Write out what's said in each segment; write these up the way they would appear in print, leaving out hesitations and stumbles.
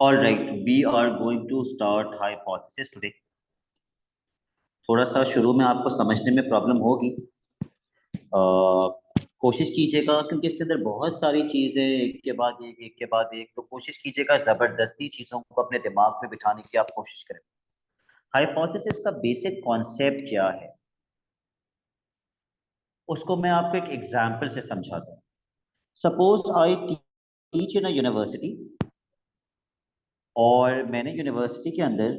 All right, we are going to start hypothesis today. थोड़ा सा शुरू में आपको समझने में प्रॉब्लम होगी। कोशिश कीजिएगा क्योंकि इसके अंदर बहुत सारी चीज़ें एक के बाद एक, तो कोशिश कीजिएगा ज़बरदस्ती चीज़ों को अपने दिमाग में बिठाने की आप कोशिश करें। हाइपोथेसिस का बेसिक कॉन्सेप्ट क्या है उसको मैं आपको एक एग्जाम्पल से समझाता हूँ। Suppose I teach in a university, और मैंने यूनिवर्सिटी के अंदर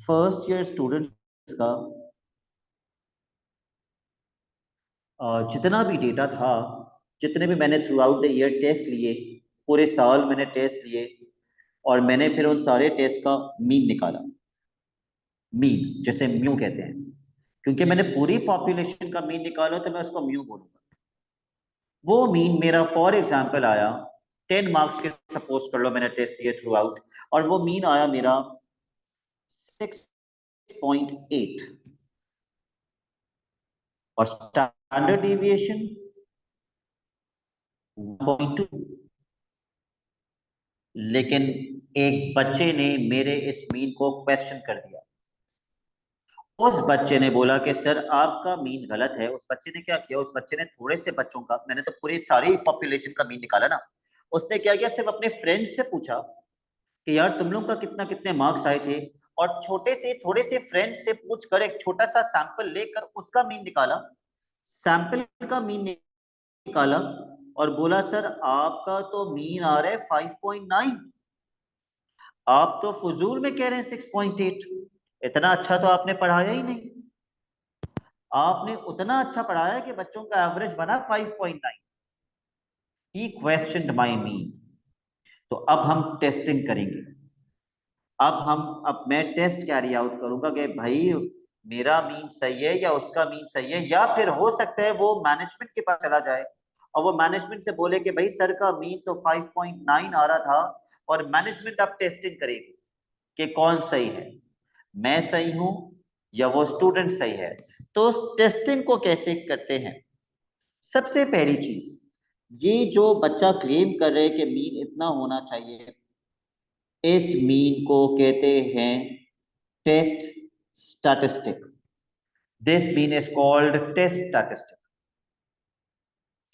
फर्स्ट ईयर स्टूडेंट्स का जितना भी डेटा था, जितने भी मैंने throughout the year test लिए, पूरे साल मैंने टेस्ट लिए, और मैंने फिर उन सारे टेस्ट का मीन निकाला। मीन जैसे म्यू कहते हैं, क्योंकि मैंने पूरी पॉपुलेशन का मीन निकाला तो मैं उसको म्यू बोलूंगा। वो मीन मेरा फॉर एग्जाम्पल आया 10 मार्क्स के, सपोज कर लो मैंने टेस्ट दिए थ्रू आउट, और वो मीन आया मेरा 6.8, और स्टैंडर्ड डिविएशन 1.2। लेकिन एक बच्चे ने मेरे इस मीन को क्वेश्चन कर दिया। उस बच्चे ने बोला कि सर आपका मीन गलत है। उस बच्चे ने क्या किया, उस बच्चे ने थोड़े से बच्चों का, मैंने तो पूरी सारी पॉपुलेशन का मीन निकाला ना, उसने क्या किया, सिर्फ अपने फ्रेंड से पूछा कि यार तुम लोग का कितना कितने मार्क्स आए थे, और छोटे से थोड़े से फ्रेंड से पूछकर एक छोटा सा सैंपल लेकर उसका मीन निकाला, सैंपल का मीन निकाला, और बोला सर आपका तो मीन आ रहा है 5.9, आप तो फजूल में कह रहे हैं 6.8। इतना अच्छा तो आपने पढ़ाया ही नहीं, आपने उतना अच्छा पढ़ाया कि बच्चों का एवरेज बना 5.9। ही क्वेश्चनड माय मीन। तो अब हम टेस्टिंग करेंगे। अब मैं टेस्ट कैरी आउट करूंगा कि भाई मेरा मीन सही है या उसका मीन सही है, या फिर हो सकता है वो मैनेजमेंट के पास चला जाए और वो मैनेजमेंट से बोले कि भाई सर का मीन तो 5.9 आ रहा था, और मैनेजमेंट अब टेस्टिंग करेगी कि कौन सही है, मैं सही हूं या वो स्टूडेंट सही है। तो उस टेस्टिंग को कैसे करते हैं? सबसे पहली चीज, ये जो बच्चा क्लेम कर रहे हैं कि मीन इतना होना चाहिए, इस मीन को कहते हैं test statistic. This mean is called test statistic.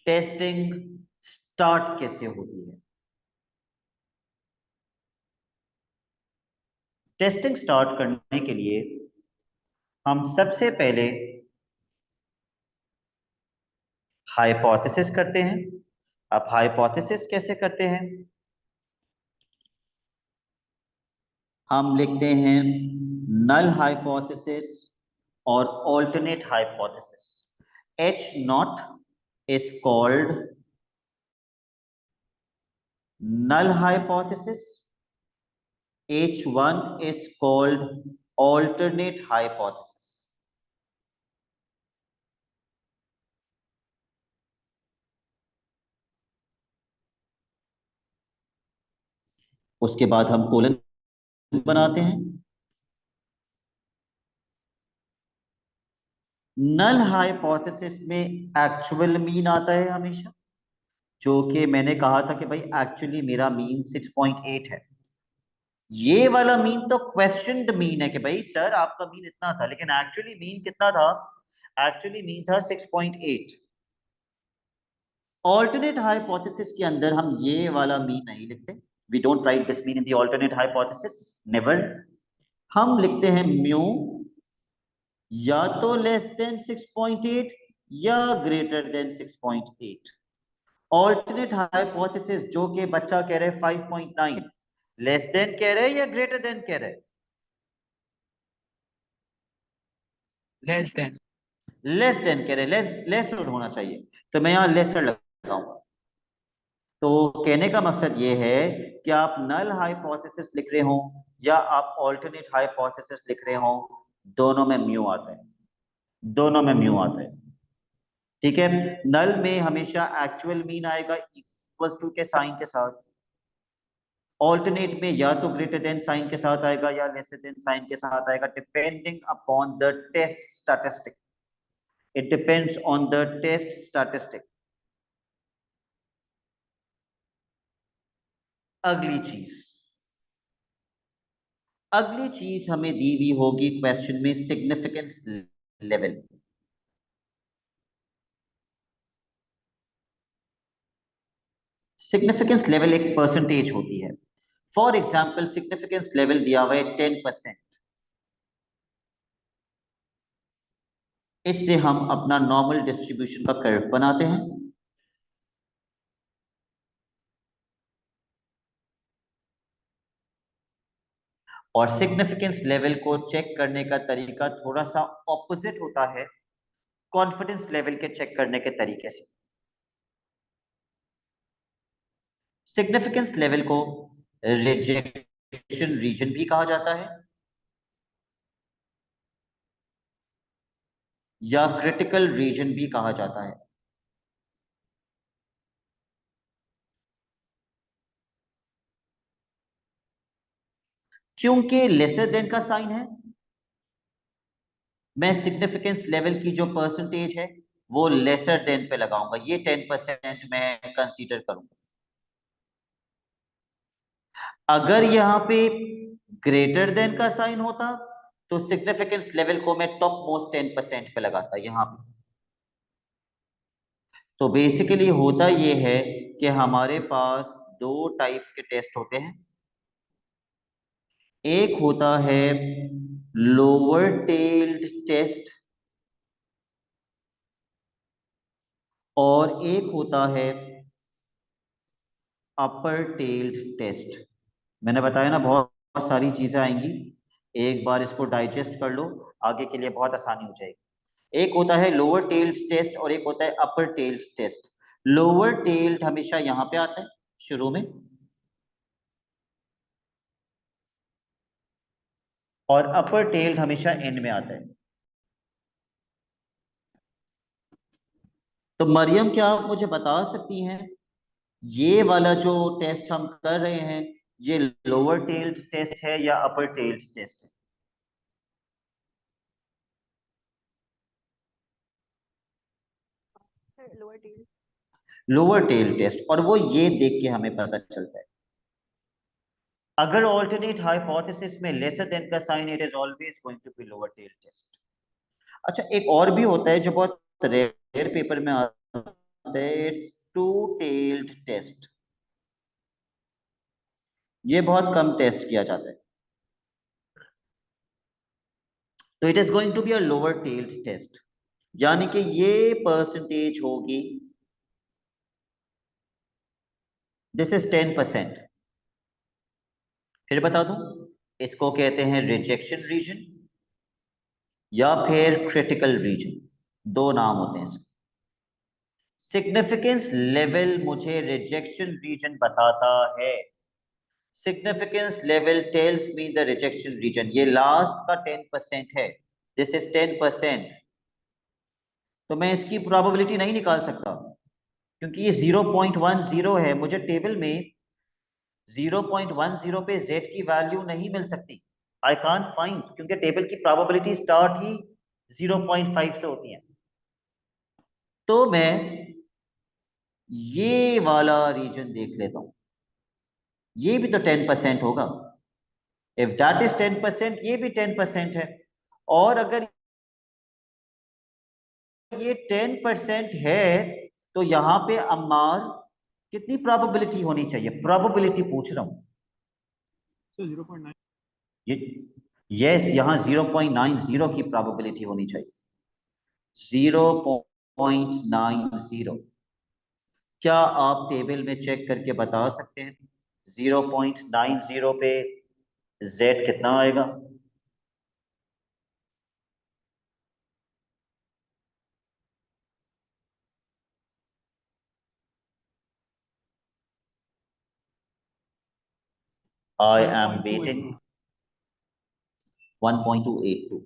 Testing start कैसे होती है? टेस्टिंग स्टार्ट करने के लिए हम सबसे पहले हाइपोथेसिस करते हैं। अब हाइपोथेसिस कैसे करते हैं? हम लिखते हैं नल हाइपोथेसिस और alternate hypothesis. H not is called null hypothesis, H1 is called alternate hypothesis. उसके बाद हम कोलन बनाते हैं। नल हाइपोथेसिस में एक्चुअल मीन आता है हमेशा, जो कि मैंने कहा था कि भाई एक्चुअली मेरा मीन 6.8 है। ये वाला मीन तो क्वेश्चनड मीन है कि भाई सर आपका मीन इतना था, लेकिन एक्चुअली मीन कितना था? एक्चुअली मीन था 6.8। ऑल्टरनेट हाइपोथेसिस के अंदर हम ये वाला मीन नहीं लिखते। We don't write this mean in the alternate hypothesis, never. हम लिखते हैं म्यू या तो लेस देन 6.8 या ग्रेटर देन 6.8। ऑल्टरनेट हाइपोथेसिस जो कि बच्चा कह रहे 5.9, लेस देन कह रहे या ग्रेटर देन कह रहे? Less than. लेस देन कह रहे, लेसर होना चाहिए, तो मैं यहाँ लेसर लगाऊंगा। तो कहने का मकसद ये है कि आप नल हाइपोथेसिस लिख रहे हो या आप ऑल्टरनेट हाइपोथेसिस लिख रहे हो, दोनों में म्यू आता है, दोनों में म्यू आता है। ठीक है, नल में हमेशा एक्चुअल मीन आएगा इक्वल्स टू के साइन के साथ, ऑल्टरनेट में या तो ग्रेटर देन साइन के साथ आएगा या लेसर देन साइन के साथ आएगा, depending upon the test statistic. It depends on the test statistic. अगली चीज, अगली चीज हमें दी हुई होगी क्वेश्चन में, सिग्निफिकेंस लेवल। सिग्निफिकेंस लेवल एक परसेंटेज होती है। फॉर एग्जाम्पल सिग्निफिकेंस लेवल दिया हुआ है 10%। इससे हम अपना नॉर्मल डिस्ट्रीब्यूशन का कर्व बनाते हैं। और सिग्निफिकेंस लेवल को चेक करने का तरीका थोड़ा सा ऑपोजिट होता है कॉन्फिडेंस लेवल के चेक करने के तरीके से। सिग्निफिकेंस लेवल को रिजेक्शन रीजन भी कहा जाता है या क्रिटिकल रीजन भी कहा जाता है। क्योंकि लेसर देन का साइन है, मैं सिग्निफिकेंस लेवल की जो परसेंटेज है वो लेसर देन पे लगाऊंगा, ये 10% मैं कंसीडर करूंगा। अगर यहां पे ग्रेटर देन का साइन होता तो सिग्निफिकेंस लेवल को मैं टॉप मोस्ट 10% पे लगाता यहां पे। तो बेसिकली होता ये है कि हमारे पास दो टाइप्स के टेस्ट होते हैं। एक होता है लोअर टेल्ड टेस्ट और एक होता है अपर टेल्ड टेस्ट। मैंने बताया ना बहुत बहुत सारी चीजें आएंगी, एक बार इसको डाइजेस्ट कर लो, आगे के लिए बहुत आसानी हो जाएगी। एक होता है लोअर टेल्ड टेस्ट और एक होता है अपर टेल्ड टेस्ट। लोअर टेल्ड हमेशा यहां पे आता है शुरू में, और अपर टेल्ड हमेशा एंड में आता है। तो मरियम क्या आप मुझे बता सकती हैं ये वाला जो टेस्ट हम कर रहे हैं ये लोअर टेल्ड टेस्ट है या अपर टेल्ड टेस्ट है? Lower tail. Lower tail test, और वो ये देख के हमें पता चलता है अगर ऑल्टरनेट हाइपोथेसिस में लेसर देन का sign, it is always going to be lower tail test. अच्छा एक और भी होता है जो बहुत रेयर पेपर में आता है, इट्स टू टेल्ड टेस्ट। ये बहुत कम टेस्ट किया जाता है, तो it is going to be a lower tailed test, यानी कि ये परसेंटेज होगी, दिस इज 10%। फिर बता दूं, इसको कहते हैं रिजेक्शन रीजन या फिर क्रिटिकल रीजन, दो नाम होते हैं इसके। सिग्निफिकेंस लेवल मुझे रिजेक्शन रीजन बताता है। Significance level tells me the rejection region, ये लास्ट का 10% है, दिस इज 10%। तो मैं इसकी प्रोबेबिलिटी नहीं निकाल सकता क्योंकि ये 0.10 है, मुझे टेबल में 0.10 पे z की वैल्यू नहीं मिल सकती। आई कांट फाइंड, क्योंकि टेबल की प्रोबेबिलिटी स्टार्ट ही 0.5 से होती है। तो मैं ये वाला रीजन देख लेता हूं, ये भी तो 10% होगा। इफ दैट इज 10%, ये भी 10% है। और अगर ये 10% है तो यहां पे अम्मार कितनी प्रोबेबिलिटी होनी चाहिए, प्रोबेबिलिटी पूछ रहा हूं। तो 0.9 ये यस, यहाँ 0.90 की प्रोबेबिलिटी होनी चाहिए, 0.90। क्या आप टेबल में चेक करके बता सकते हैं 0.90 पे z कितना आएगा? आई एम वेटिंग। 1.282।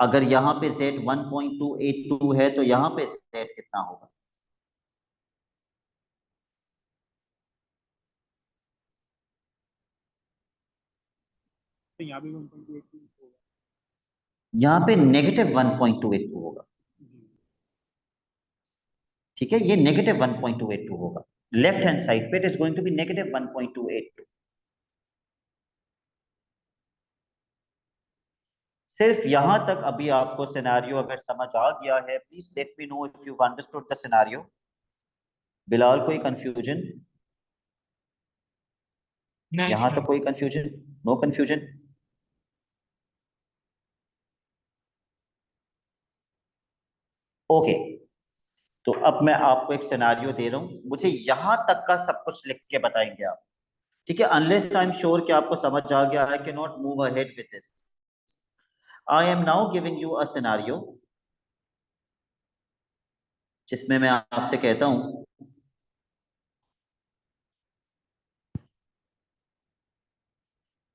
अगर यहाँ पे z 1.282 है तो यहाँ पे z कितना होगा? तो यहाँ भी 1.82 होगा यहाँ पे -1.282 होगा। जी। ठीक है, ये -1.282 होगा। लेफ्ट हैंड साइड पे it is going to be negative 1.282। सिर्फ यहां तक अभी आपको सिनेरियो अगर समझ आ गया है, please let me know if you understood the scenario. Bilal, कोई कंफ्यूजन? नहीं यहां सर। तक कोई कंफ्यूजन? No confusion? ओके, तो अब मैं आपको एक सिनेरियो दे रहा हूं, मुझे यहां तक का सब कुछ लिख के बताएंगे आप, ठीक है? अनलेस आई एम श्योर कि आपको समझ आ गया, I can not move ahead with this. I am now giving you a scenario जिसमें मैं आपसे कहता हूं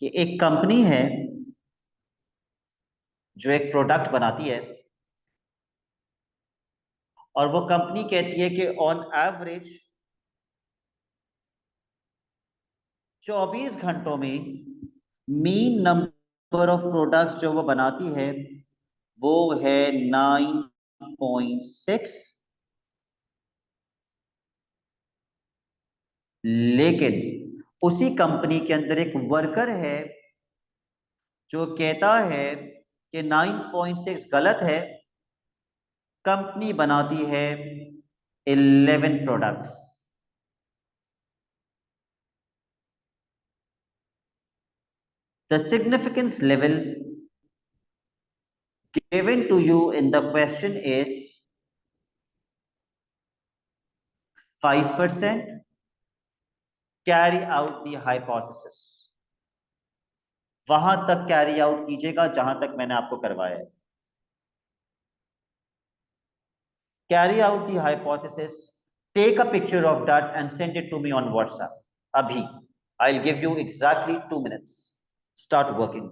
कि एक कंपनी है जो एक प्रोडक्ट बनाती है, और वो कंपनी कहती है कि ऑन एवरेज 24 घंटों में मीन नंबर ऑफ प्रोडक्ट्स जो वो बनाती है वो है 9.6। लेकिन उसी कंपनी के अंदर एक वर्कर है जो कहता है कि 9.6 गलत है, कंपनी बनाती है 11 products. The significance level given to you in the question is 5%. Carry out the hypothesis। वहां तक कैरी आउट कीजिएगा जहां तक मैंने आपको करवाया है। Carry out the hypothesis, take a picture of that and send it to me on WhatsApp अभी। I will give you exactly 2 minutes। Start working.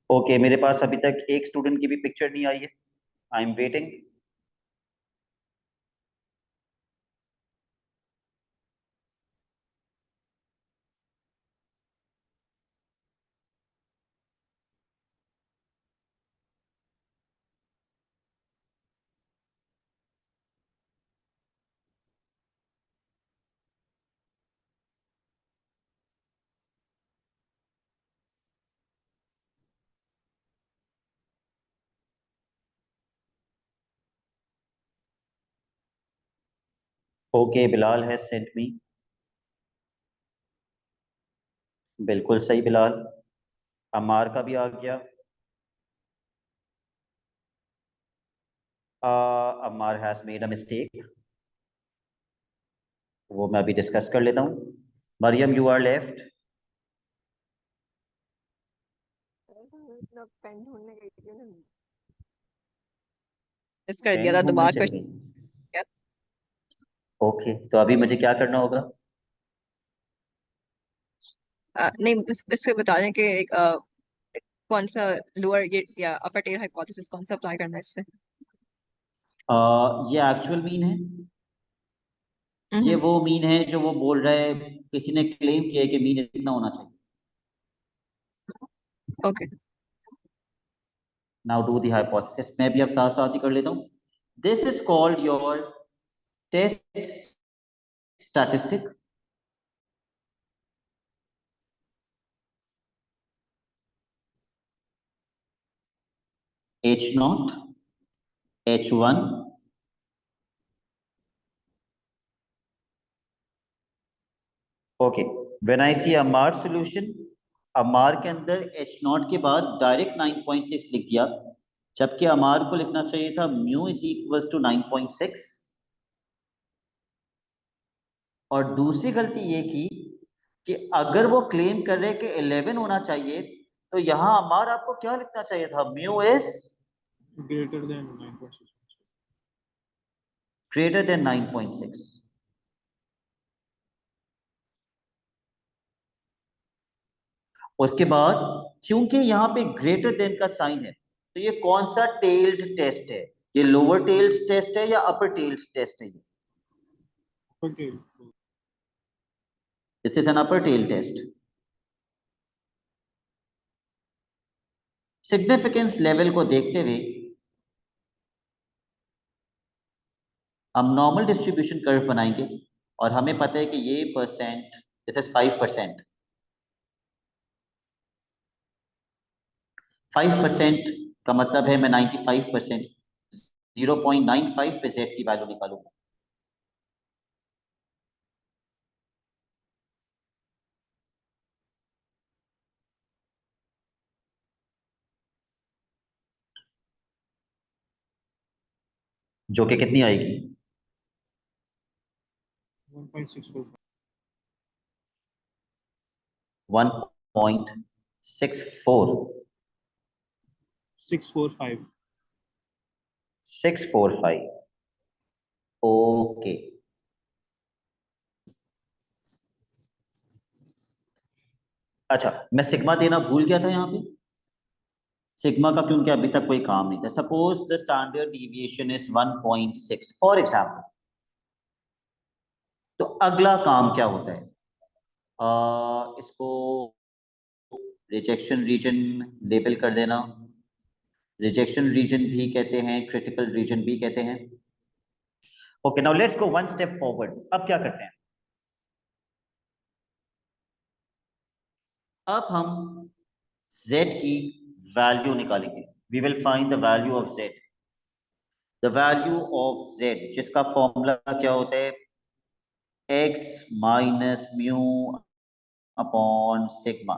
Okay, मेरे पास अभी तक एक स्टूडेंट की भी पिक्चर नहीं आई है। I am waiting. Okay, Bilal has sent me. बिल्कुल सही बिलाल। अमार का भी आ गया। Ammar has made a mistake, वो मैं अभी डिस्कस कर लेता हूँ। Mariam, you are left. इतना पेन ढूंढने गई थी ना। मिस कर दिया पेन था ढूंढने दोबारा चल क्वेश्चन। गई? ओके, तो अभी मुझे क्या करना होगा? नहीं इसके बता दें कि कौन सा लोअर ये या अपर टेल हाइपोथेसिस कौन सा अप्लाई करना है इस पे। ये एक्चुअल मीन है। ये वो मीन है जो वो बोल रहा है, किसी ने क्लेम किया है कि मीन इतना होना चाहिए। Okay. Now do the hypothesis, मैं भी अब साथ साथ ही कर लेता हूँ। This is called your test statistic. H naught, H1, okay. When I see अमार सॉल्यूशन, अमार के अंदर H नॉट के बाद डायरेक्ट 9.6 लिख दिया, जबकि अमार को लिखना चाहिए था म्यू इज इक्वल्स टू 9.6। और दूसरी गलती ये की कि अगर वो क्लेम कर रहे कि 11 होना चाहिए, तो यहां अमार आपको क्या लिखना चाहिए था, mu is greater than 9.6. Greater than 9.6। उसके बाद क्योंकि यहाँ पे ग्रेटर देन का साइन है, तो ये कौन सा टेल्ड टेस्ट है, ये लोअर टेल्ड टेस्ट है या अपर टेल्ड टेस्ट है? Okay. This is an upper tail test. Significance level को देखते हुए हम नॉर्मल डिस्ट्रीब्यूशन कर्व बनाएंगे, और हमें पता है कि ये परसेंट, दिस इज 5%। 5% का मतलब है मैं 95%, 0.95 पे जेड की वैल्यू निकालूंगा। जो कि कितनी आएगी? 1.645. 1.64 645. 645। ओके। अच्छा, मैं सिग्मा देना भूल गया था यहाँ पे। सिग्मा का क्योंकि अभी तक कोई काम नहीं था। Suppose the standard deviation is 1.6 for example. तो अगला काम क्या होता है? इसको रिजेक्शन रीजन लेबल कर देना। रिजेक्शन रीजन भी कहते हैं, क्रिटिकल रीजन भी कहते हैं। Okay, now let's go one step forward. अब क्या करते हैं? अब हम z की वैल्यू निकालेंगे। We will find the value of z। The value of z जिसका फॉर्मूला क्या होता है, x minus mu upon sigma.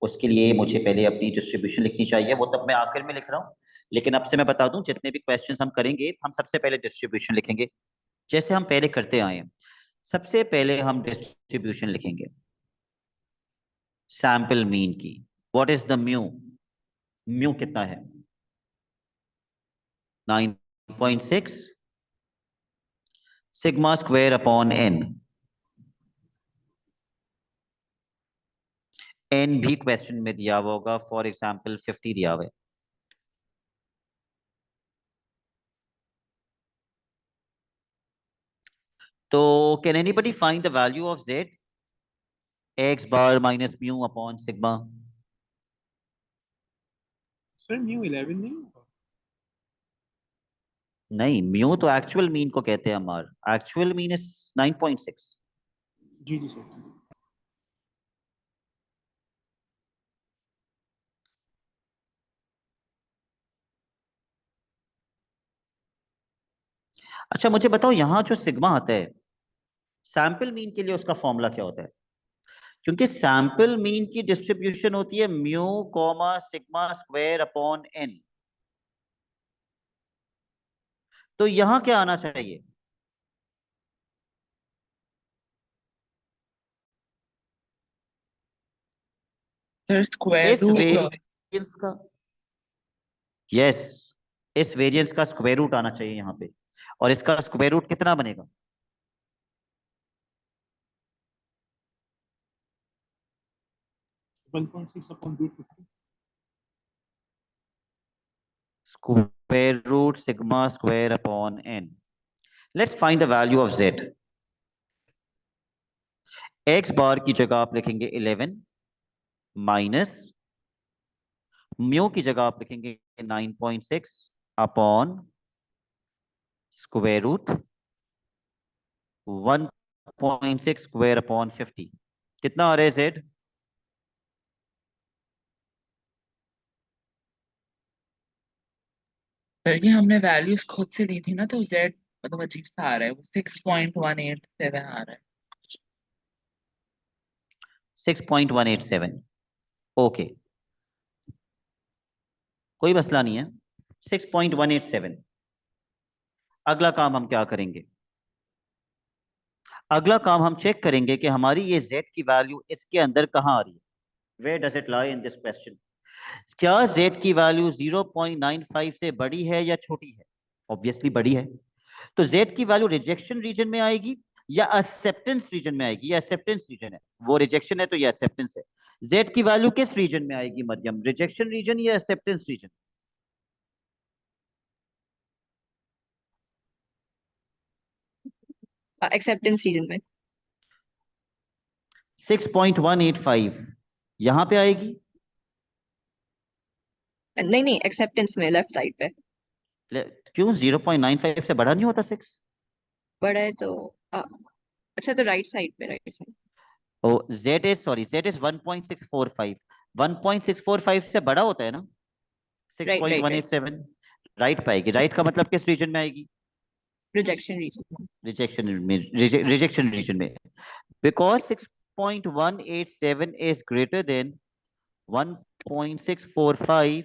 उसके लिए मुझे पहले अपनी डिस्ट्रीब्यूशन लिखनी चाहिए, वो तब मैं आखिर में लिख रहा हूँ। लेकिन अब से मैं बता दूं, जितने भी क्वेश्चंस हम करेंगे हम सबसे पहले डिस्ट्रीब्यूशन लिखेंगे, जैसे हम पहले करते आए हैं। सबसे पहले हम डिस्ट्रीब्यूशन लिखेंगे सैंपल मीन की। What is the mu? Mu कितना है? 9.6 sigma square upon N. N भी क्वेश्चन में दिया हुआ होगा, फॉर एग्जाम्पल 50 दिया हुआ है। तो can anybody find the value of z? x bar minus mu upon sigma. Sir mu 11 नहीं होगा? नहीं, म्यू तो एक्चुअल मीन को कहते हैं हमार। Actual mean is 9.6। जी जी सर। अच्छा मुझे बताओ, यहां जो सिग्मा आता है सैंपल मीन के लिए, उसका फॉर्मूला क्या होता है? क्योंकि सैंपल मीन की डिस्ट्रीब्यूशन होती है mu comma sigma square upon N. तो यहां क्या आना चाहिए? सर स्क्वायर इस रूट। वेरिएंस का, यस, इस वेरिएंस का स्क्वायर रूट आना चाहिए यहां पे। और इसका स्क्वायर रूट कितना बनेगा? 1.6 upon root 50. Square root sigma square upon N. Let's find the value of z। x bar की जगह आप लिखेंगे 11 माइनस म्यू की जगह आप लिखेंगे 9.6 upon square root 1.6 square upon 50। कितना आ रहा है z? सर ये हमने वैल्यूज खुद से दी थी ना, तो जेड मतलब अजीब सा आ रहा है, वो 6.187 आ रहा है। 6.187। ओके, कोई मसला नहीं है। 6.187। अगला काम हम क्या करेंगे? अगला काम हम चेक करेंगे कि हमारी ये z की वैल्यू इसके अंदर कहां आ रही है। Where does it lie in this question? क्या z की वैल्यू 0.95 से बड़ी है या छोटी है? ऑब्वियसली बड़ी है। तो z की वैल्यू रिजेक्शन रीजन में आएगी या एक्सेप्टेंस रीजन में आएगी? या एक्सेप्टेंस रीजन है, वो रिजेक्शन है तो ये एक्सेप्टेंस है। z की वैल्यू किस रीजन में आएगी मरियम, रिजेक्शन रीजन या एक्सेप्टेंस रीजन? एक्सेप्टेंस रीजन में। 6.185 यहां पे आएगी। नहीं नहीं, एक्सेप्टेंस में लेफ्ट साइड पे। क्यों 0.95 से बड़ा नहीं होता 6? बड़ा है तो अच्छा, तो राइट साइड पे, right side. Oh z is 1.645। 1.645 से बड़ा होता है ना राइट राइट राइट। 6.187। राइट पाएगी। राइट का मतलब किस रीजन में आएगी? Rejection region. रिजेक्शन में। रिजेक्शन रीजन में। Because 6.187 is greater than 1.645,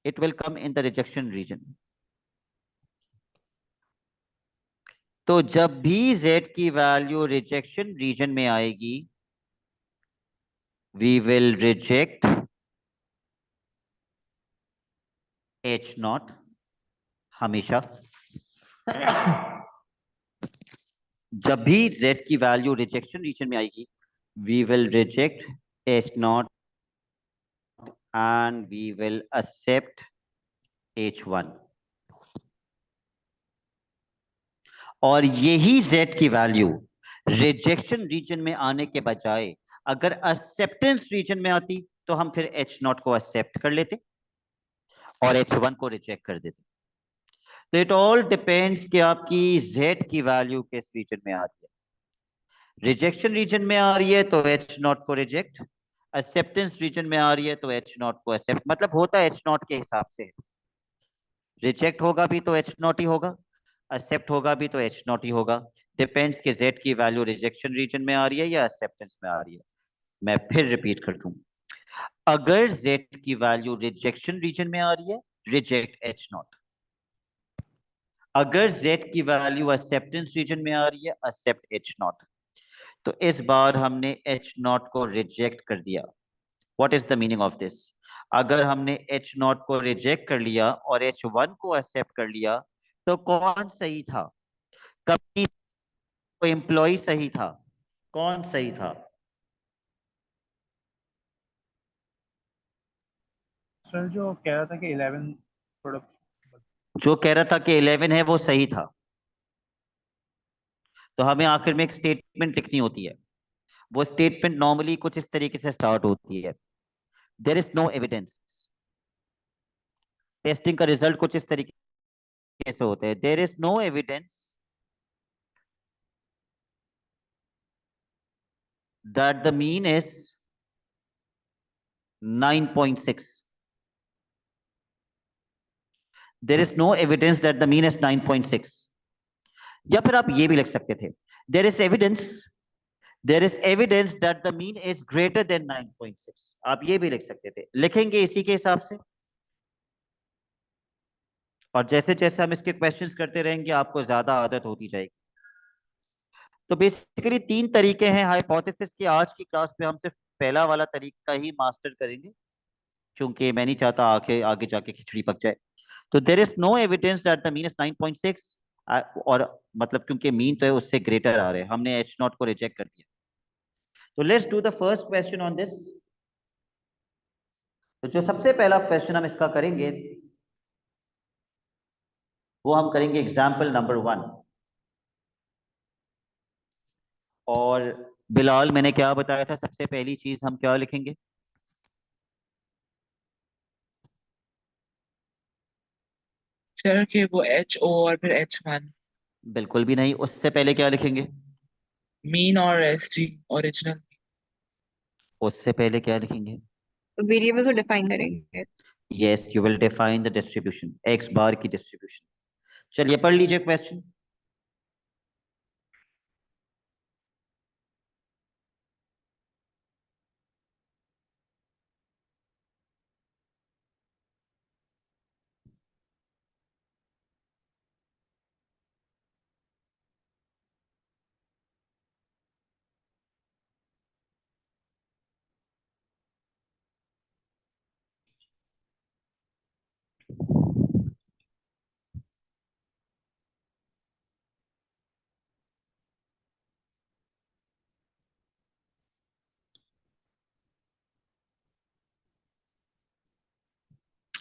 it will come in the rejection region. तो जब भी z की वैल्यू रिजेक्शन रीजन में आएगी, we will reject H0 हमेशा। जब भी z की वैल्यू रिजेक्शन रीजन में आएगी, we will reject H0 and we will accept H1। और यही z की वैल्यू रिजेक्शन रीजन में आने के बजाय अगर एक्सेप्टेंस रीजन में आती तो हम फिर H0 को एक्सेप्ट कर लेते और H1 को रिजेक्ट कर देते। तो इट ऑल डिपेंड्स कि आपकी z की वैल्यू किस रीजन में आ रही है। रिजेक्शन रीजन में आ रही है तो H0 को रिजेक्ट, एक्सेप्टेंस रीजन में आ रही है तो H0 को एक्सेप्ट। मतलब होता है H0 के हिसाब से। रिजेक्ट होगा भी तो H0 ही होगा, एक्सेप्ट होगा भी तो H0 ही होगा। डिपेंड्स कि z की वैल्यू रिजेक्शन रीजन में आ रही है या एक्सेप्टेंस में आ रही है। मैं फिर रिपीट कर दूं, अगर z की वैल्यू रिजेक्शन रीजन में आ रही है, रिजेक्ट H0। अगर z की वैल्यू एक्सेप्टेंस रीजन में आ रही है, एक्सेप्ट H0। तो इस बार हमने H0 को रिजेक्ट कर दिया। What is the meaning of this? अगर हमने H0 को रिजेक्ट कर लिया और H1 को एक्सेप्ट कर लिया, तो कौन सही था? कंपनी को एम्प्लॉय सही था? कौन सही था? सर जो कह रहा था कि 11 प्रोडक्ट्स। जो कह रहा था कि 11 है वो सही था। तो हमें आखिर में एक स्टेटमेंट लिखनी होती है। वो स्टेटमेंट नॉर्मली कुछ इस तरीके से स्टार्ट होती है, there is no evidence. Testing का रिजल्ट कुछ इस तरीके से होता है, there is no evidence that the mean is 9.6। There is no evidence that the mean is 9.6। या फिर आप ये भी लिख सकते थे, there is evidence, there is evidence that the mean is greater than 9.6। आप ये भी लिख सकते थे। लिखेंगे इसी के हिसाब से, और जैसे जैसे हम इसके क्वेश्चंस करते रहेंगे आपको ज्यादा आदत होती जाएगी। तो बेसिकली 3 तरीके हैं हाइपोथेसिस के। आज की क्लास में हम सिर्फ पहला वाला तरीका ही मास्टर करेंगे, क्योंकि मैं नहीं चाहता आगे आगे जाके खिचड़ी पक जाए। तो there is no evidence that the mean is 9.6, और मतलब क्योंकि मीन तो है उससे ग्रेटर आ रहे हैं, हमने H0 को रिजेक्ट कर दिया। तो let's do the first question on this. तो जो सबसे पहला क्वेश्चन हम इसका करेंगे, वो हम करेंगे एग्जाम्पल नंबर 1। और बिलाल, मैंने क्या बताया था, सबसे पहली चीज हम क्या लिखेंगे? सर के वो HO और फिर H1, बिल्कुल भी नहीं, उससे पहले क्या लिखेंगे? मीन और SG ओरिजिनल। उससे पहले क्या लिखेंगे? वेरिएबल को डिफाइन करेंगे। Yes, you will define the distribution, X bar की डिस्ट्रीब्यूशन। चलिए पढ़ लीजिए क्वेश्चन।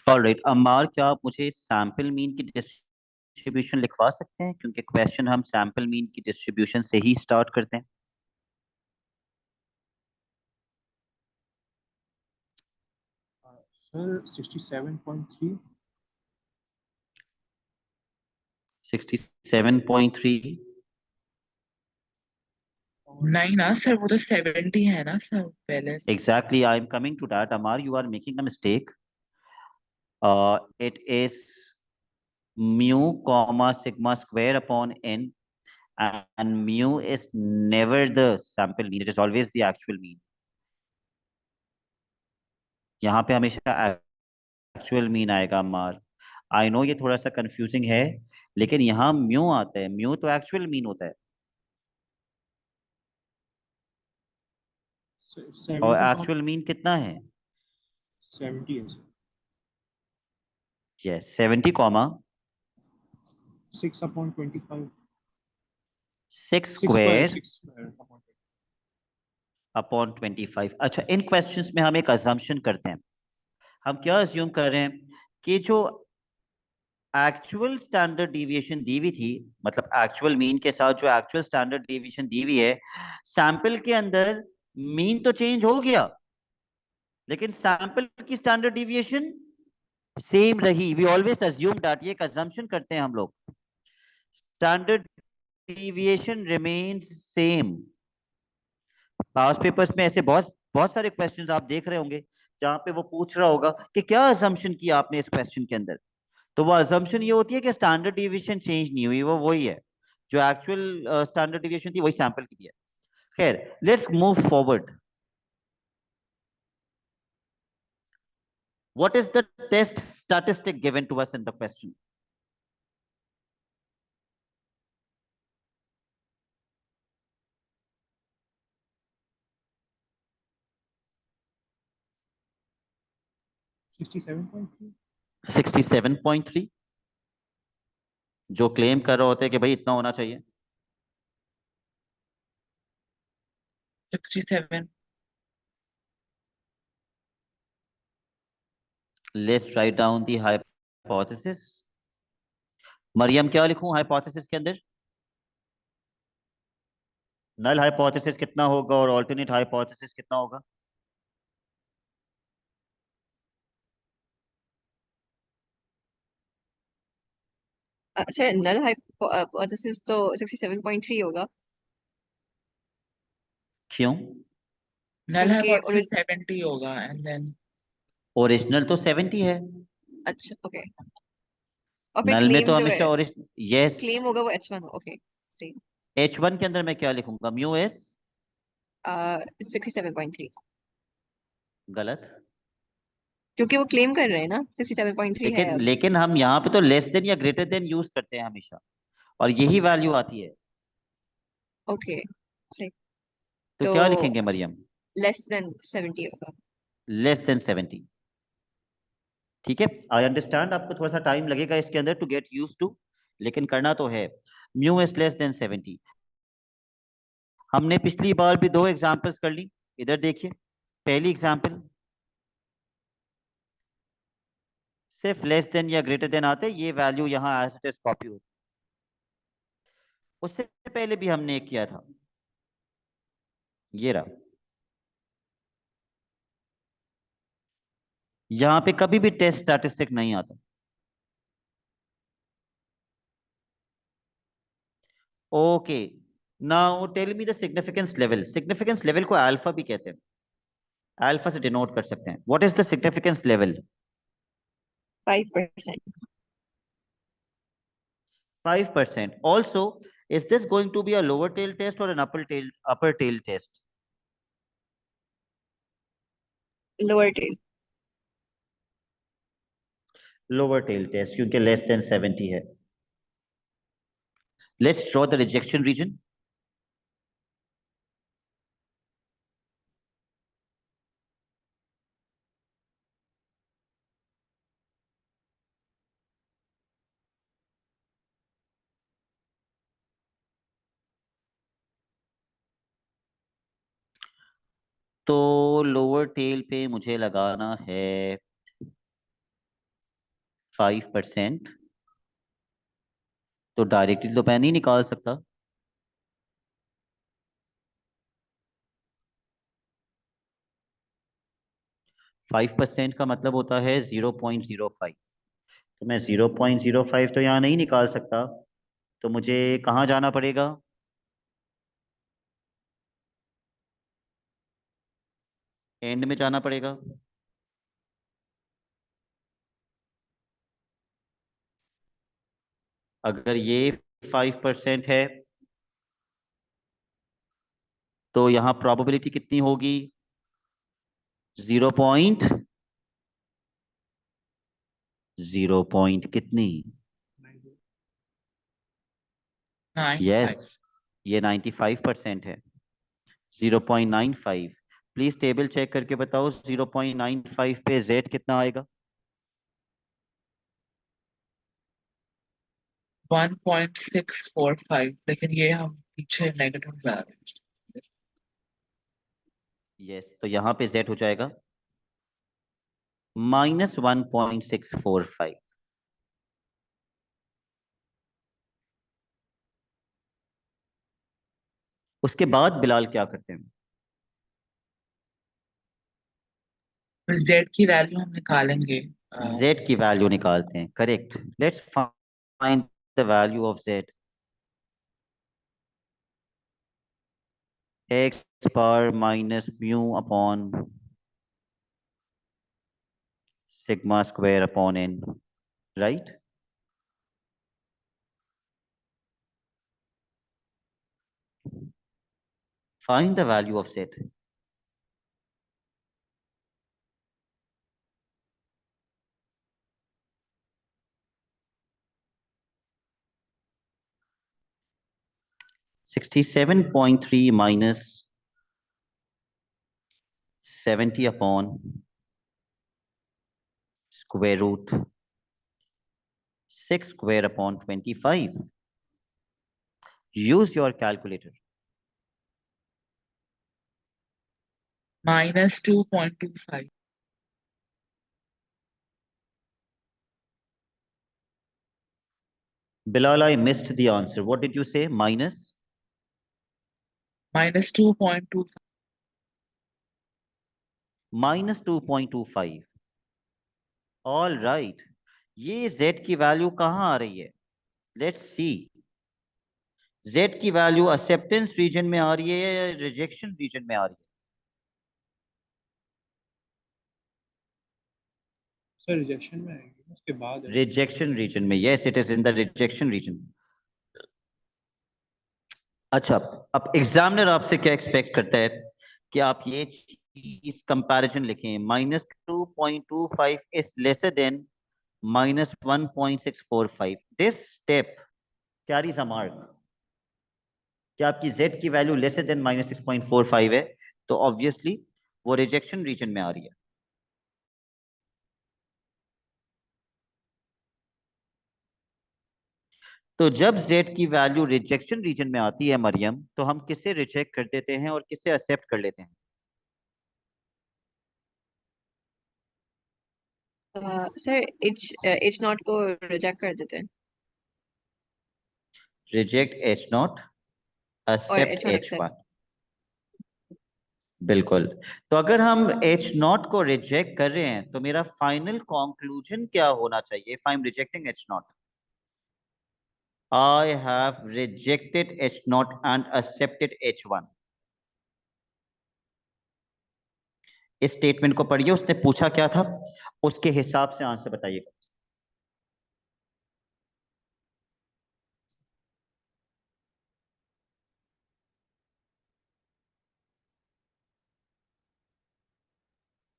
ऑलराइट अम्मार, क्या आप मुझे सैंपल मीन की डिस्ट्रीब्यूशन लिखवा सकते हैं, क्योंकि क्वेश्चन हम सैंपल मीन की डिस्ट्रीब्यूशन से ही स्टार्ट करते हैं। सर 67.3। 67.3। नहीं ना सर, वो तो 70 है ना सर पहले। Exactly, I am coming to that. Ammar, you are making a mistake. It is mu comma sigma square upon n, and mu is never the sample mean, it is always the actual mean. यहाँ पे हमेशा actual mean आएगा Ammar. I know ये थोड़ा सा confusing है, लेकिन यहाँ म्यू आता है, म्यू तो एक्चुअल मीन होता है। और 70 एक्चुअल मीन कितना है? 70 है sir. Yes, 70 comma 6/25। 6 6 square square 6 square upon upon 25। अच्छा, इन क्वेश्चंस में हम एक अजम्पशन करते हैं। हम क्या अज्यूम कर रहे हैं कि जो एक्चुअल स्टैंडर्ड डिविएशन दी हुई थी, मतलब एक्चुअल मीन के साथ जो एक्चुअल स्टैंडर्ड डिविएशन दी हुई है, सैंपल के अंदर मीन तो चेंज हो गया, लेकिन सैंपल की स्टैंडर्ड डिविएशन सेम रही। वी ऑलवेज अज्यूम दैट, ये एक अजम्पशन करते हैं हम लोग, standard deviation remains same. Past papers में ऐसे बहुत बहुत सारे क्वेश्चंस आप देख रहे होंगे जहां पे वो पूछ रहा होगा कि क्या अजम्पशन किया आपने इस क्वेश्चन के अंदर। तो वो अजम्पशन ये होती है कि स्टैंडर्ड डिविएशन चेंज नहीं हुई, वो वही है, जो एक्चुअल स्टैंडर्ड डिविएशन थी वही सैंपल की थी। खैर, let's move forward. What is the test statistic given to us in the question? Sixty 67.3। 67.3। जो क्लेम कर रहे होते हैं कि भाई इतना होना चाहिए। 67। Let's write down the hypothesis. Maryam, क्या लिखूं हाइपोथेसिस के अंदर? नल हाइपोथेसिस कितना होगा और अल्टरनेट हाइपोथेसिस कितना होगा? सर नल हाइपोथेसिस तो 67.3 होगा, क्यों? नल क्योंकि हाइपोथेसिस 70 होगा एंड देन ओरिजिनल तो 70 है। अच्छा ओके, और फिर नल में क्लेम तो जो है, हमेशा ओरिजिनल। यस। क्लेम होगा वो H1। ओके सही। H1 के अंदर मैं क्या लिखूंगा? Mu S. 67.3, गलत। क्योंकि वो क्लेम कर रहे हैं ना 67.3 है लेकिन अब। लेकिन हम यहाँ पे तो लेस देन या ग्रेटर देन यूज करते हैं हमेशा, और यही वैल्यू आती है। ओके सही। तो तो क्या लिखेंगे मरियम? लेस देन 70 होगा। Less than 70। ठीक है, आई अंडरस्टैंड आपको थोड़ा सा टाइम लगेगा इसके अंदर टू गेट यूज टू, लेकिन करना तो है। Mu is less than 70। हमने पिछली बार भी दो एग्जांपल्स कर ली, इधर देखिए। पहली एग्जांपल सिर्फ लेस देन या ग्रेटर देन आते, ये वैल्यू यहाँ एज इट इज कॉपी होती। उससे पहले भी हमने एक किया था, ये रहा। यहां पे कभी भी टेस्ट स्टैटिस्टिक नहीं आता। Okay, now tell me the significance level. Significance level को अल्फा भी कहते हैं, अल्फा से डिनोट कर सकते हैं। What is the significance level? 5%. 5%. Also, is this going to be a lower tail test or an upper tail test? Lower tail. Lower tail test, क्योंकि less than 70 है। Let's draw the rejection region. तो lower tail पे मुझे लगाना है 5%। तो directly तो मैं नहीं निकाल सकता। फाइव परसेंट का मतलब होता है 0.05। तो मैं 0.05 तो यहाँ नहीं निकाल सकता। तो मुझे कहाँ जाना पड़ेगा? एंड में जाना पड़ेगा। अगर ये 5% है तो यहाँ प्रोबेबिलिटी कितनी होगी? 0. कितनी? 9 यस, ये 95% है। 0.95। प्लीज टेबल चेक करके बताओ 0.95 पे जेड कितना आएगा? 1.645, लेकिन ये हम पीछे नेगेटिव में आ रहे हैं। यस, तो यहाँ पे जेड हो जाएगा -1.645। उसके बाद बिलाल क्या करते हैं? फिर z की वैल्यू हम निकालेंगे। जेड की वैल्यू निकालते हैं, correct. Let's find the value of Z. X bar minus mu upon sigma square upon N, right? Find the value of z. -67.3 minus 70 upon square root 6 square upon 25. Use your calculator. -2.25। Bilal, I missed the answer. What did you say? Minus? -2.25। -2.25. All right. ये z की value कहाँ आ रही है? Let's see. z की value acceptance reason में आ रही है या रिजेक्शन रीजन में आ रही है? सर रिजेक्शन में आएगी, उसके बाद है। रिजेक्शन रीजन में। Yes, it is in the rejection region. अच्छा, अब एग्जामिनर आपसे क्या एक्सपेक्ट करता है कि आप ये चीज कंपैरिजन लिखें। -2.25 is lesser than -1.645। This step carries a mark. क्या आपकी z की वैल्यू लेसर देन -6.45 है तो ऑब्वियसली वो रिजेक्शन रीजन में आ रही है। तो जब z की वैल्यू रिजेक्शन रीजन में आती है मरियम, तो हम किसे रिजेक्ट कर देते हैं और किसे एक्सेप्ट कर लेते हैं? सर H नॉट को रिजेक्ट कर देते हैं रिजेक्ट H नॉट, और accept H1 H accept. One. बिल्कुल। तो अगर हम H नॉट को रिजेक्ट कर रहे हैं तो मेरा फाइनल कंक्लूजन क्या होना चाहिए? If I am rejecting H not, I have rejected H naught and accepted H1। इस स्टेटमेंट को पढ़िए, उसने पूछा क्या था, उसके हिसाब से आंसर बताइएगा।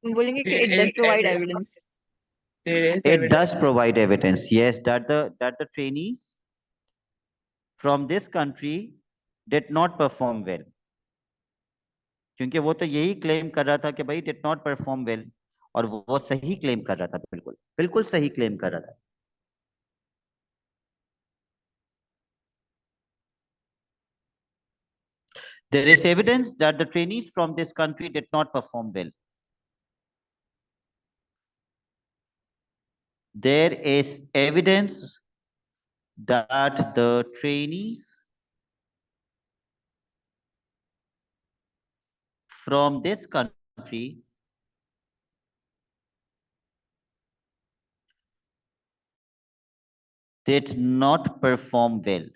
बोलेंगे कि There it does is provide evidence. evidence। There is It evidence. does provide evidence, yes, that the trainees from this country did not perform well। क्योंकि वो तो यही क्लेम कर रहा था कि भाई did not perform well, और वो सही क्लेम कर रहा था, बिल्कुल बिल्कुल सही क्लेम कर रहा था। There is evidence that the trainees from this country did not perform well। There is evidence that the trainees from this country did not perform well।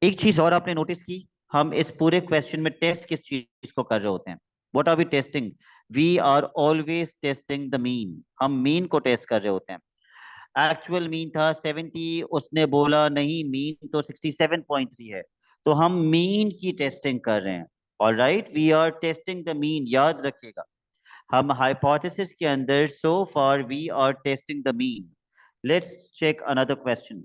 एक चीज और आपने नोटिस की, हम इस पूरे क्वेश्चन में टेस्ट किस चीज को कर रहे होते हैं? What are we testing? We are always testing the mean. हम मीन को टेस्ट कर रहे होते हैं। एक्चुअल मीन था 70, उसने बोला नहीं मीन तो 67.3 है, तो हम मीन की टेस्टिंग कर रहे हैं। Alright, we are testing the mean, याद रखिएगा। हम हाइपोथेसिस के अंदर so far we are testing the mean. Let's check another question.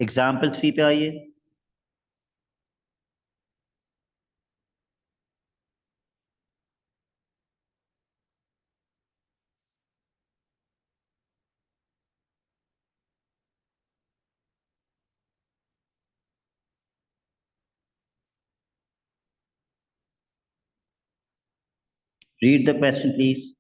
Example 3 पे आइए। Read the question, please.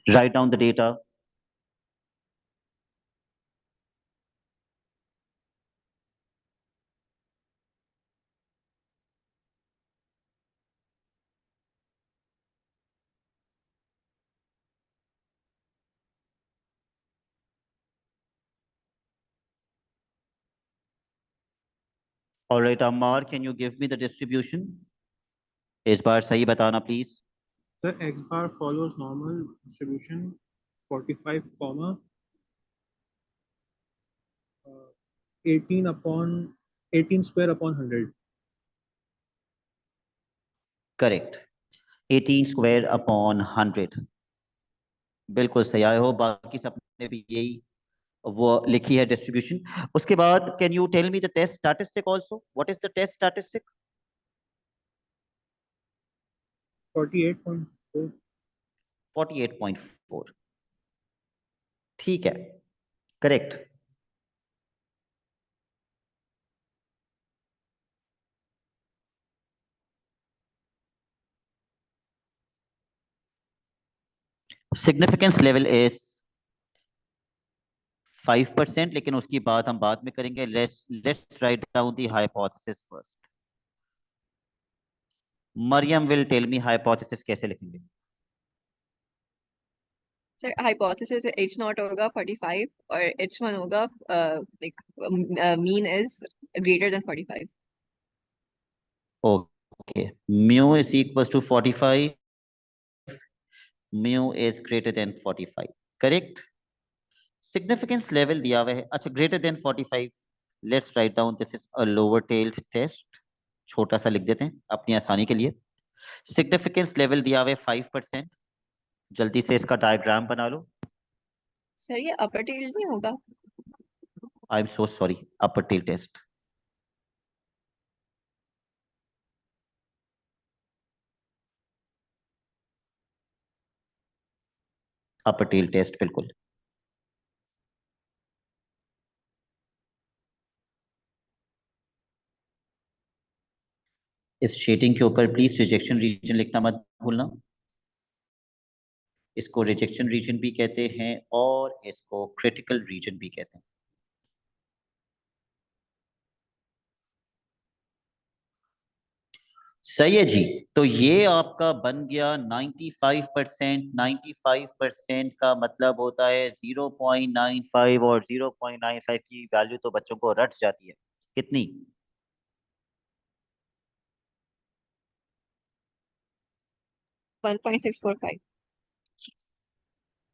Write down the data. All right, Ammar, can you give me the distribution? इस बार सही बताना please. Sir, X bar follows normal distribution 45, 18 square upon 100. Correct. 18 square upon 100. बिल्कुल सही आए हो। बाकी सबने भी यही वो लिखी है डिस्ट्रीब्यूशन। उसके बाद can you tell me the test statistic also? What is the test statistic? 48.4. 48.4। ठीक है, करेक्ट। सिग्निफिकेंस लेवल इज 5%, लेकिन उसकी बात हम बाद में करेंगे। Let's write down the hypothesis first. Maryam will tell me hypothesis कैसे लिखेंगे। सर हाइपोथेसिस H0 होगा 45 और H1 होगा like mean is greater than 45. Okay, mu is equal to 45, mu is greater than 45, correct. Significance level दिया हुआ है, अच्छा greater than 45। Let's write down this is a lower tailed test, छोटा सा लिख देते हैं अपनी आसानी के लिए। सिग्निफिकेंस लेवल दिया हुआ है 5%, जल्दी से इसका डायग्राम बना लो। सर ये अपर टेल नहीं होगा? I am so sorry, upper tail test, upper tail test बिल्कुल। इस शेडिंग के ऊपर प्लीज रिजेक्शन रीजन लिखना मत भूलना। इसको रिजेक्शन रीजन भी कहते हैं और इसको क्रिटिकल रीजन भी कहते हैं। सही है जी। तो ये आपका बन गया 95%। 95% का मतलब होता है 0.95, और 0.95 की वैल्यू तो बच्चों को रट जाती है। कितनी? 1.645.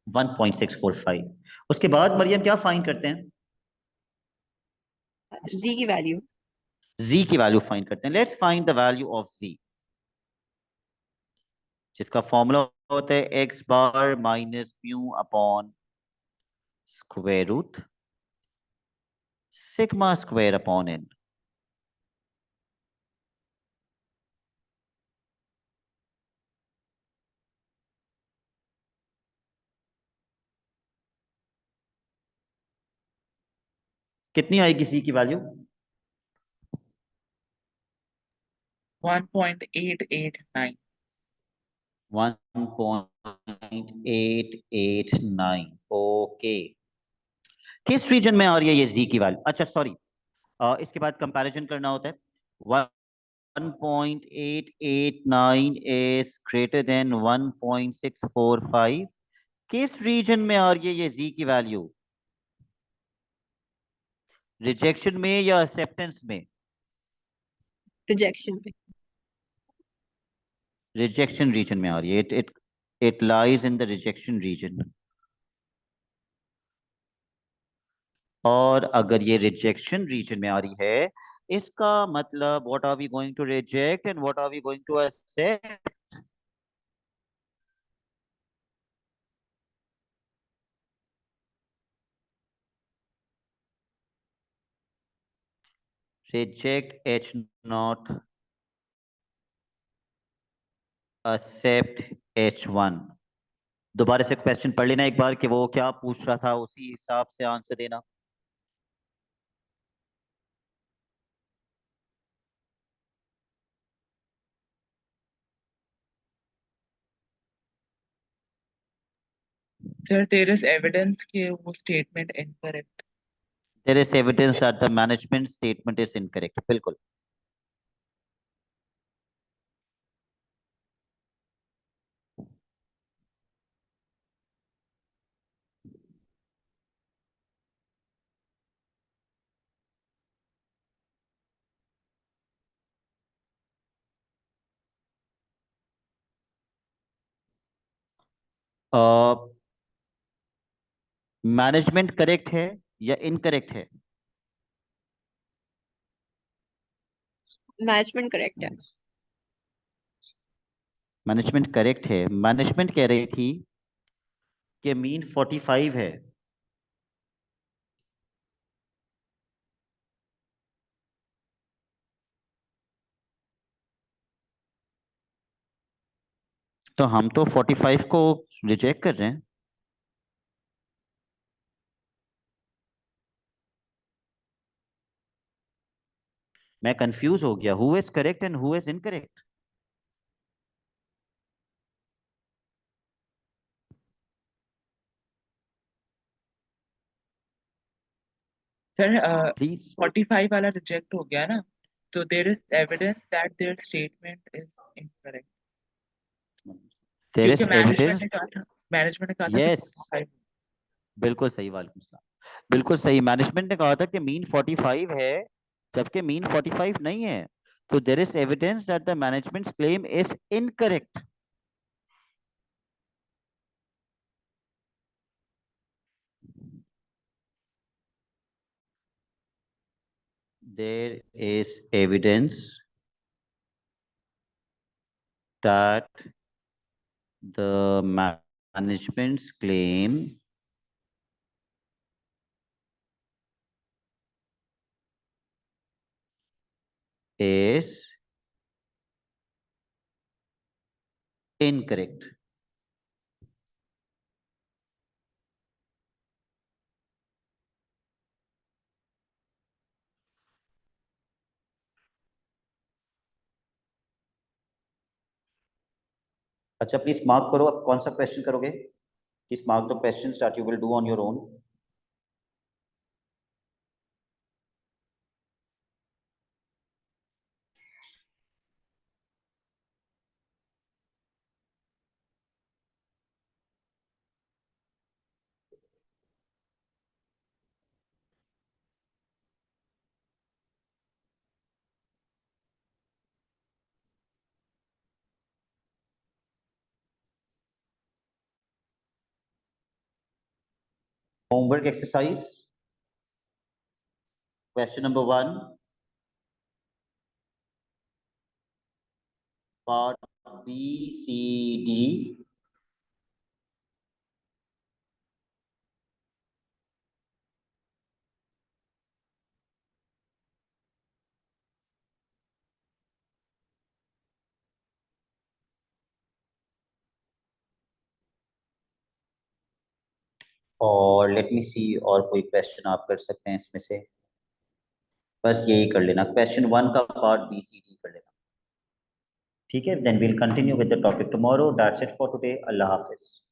1.645। उसके बाद मरियम क्या फाइंड करते हैं? Z की वैल्यू। z की वैल्यू फाइंड करते हैं। Let's find the value of z, जिसका फॉर्मूला होता है X bar minus mu upon square root sigma square upon n। कितनी आएगी c की वैल्यू? 1.889। 1.889, ओके। किस रीजन में आ रही है ये z की वैल्यू? अच्छा सॉरी, इसके बाद कंपैरिजन करना होता है। 1.889 is greater than 1.645। किस रीजन में आ रही है ये z की वैल्यू? रिजेक्शन में या एक्सेप्टेंस में? रिजेक्शन पे। रिजेक्शन रीजन में आ रही है। It lies in the rejection region. और अगर ये रिजेक्शन रीजन में आ रही है, इसका मतलब what are we going to reject and what are we going to accept? Reject H0, accept H1। दोबारा से क्वेश्चन पढ़ लेना एक बार कि वो क्या पूछ रहा था, उसी हिसाब से आंसर देना। Sir, there is evidence कि वो statement incorrect. There is evidence that the management statement is incorrect, बिल्कुल। मैनेजमेंट करेक्ट है या इनकरेक्ट है? मैनेजमेंट करेक्ट है। मैनेजमेंट करेक्ट है। मैनेजमेंट कह रही थी कि मीन 45 है। तो हम तो 45 को रिजेक्ट कर रहे हैं। मैं कंफ्यूज हो गया, who is correct and who is incorrect? Sir, please. 45 वाला reject हो गया ना, तो there is evidence that their statement is incorrect. There क्योंकि इज management एविडेंस ने कहा था मैनेजमेंट ने कहा था कि यस 45। बिल्कुल सही, वालेकुम सलाम, बिल्कुल सही। मैनेजमेंट ने कहा था कि मीन 45 है, जबकि मीन 45 नहीं है। तो there is evidence that the management's claim is incorrect. There is evidence that the management's claim is incorrect. अच्छा प्लीज मार्क करो, अब कौन सा क्वेश्चन करोगे? Please mark the questions that you will do on your own. Homework exercise, question number 1, part B, C, D. और let me सी, और कोई question आप कर सकते हैं इसमें से? बस यही कर लेना, क्वेश्चन 1 का पार्ट बी सी डी कर लेना। ठीक है, then we'll continue with the topic tomorrow. That's it for today. अल्लाह हाफिज।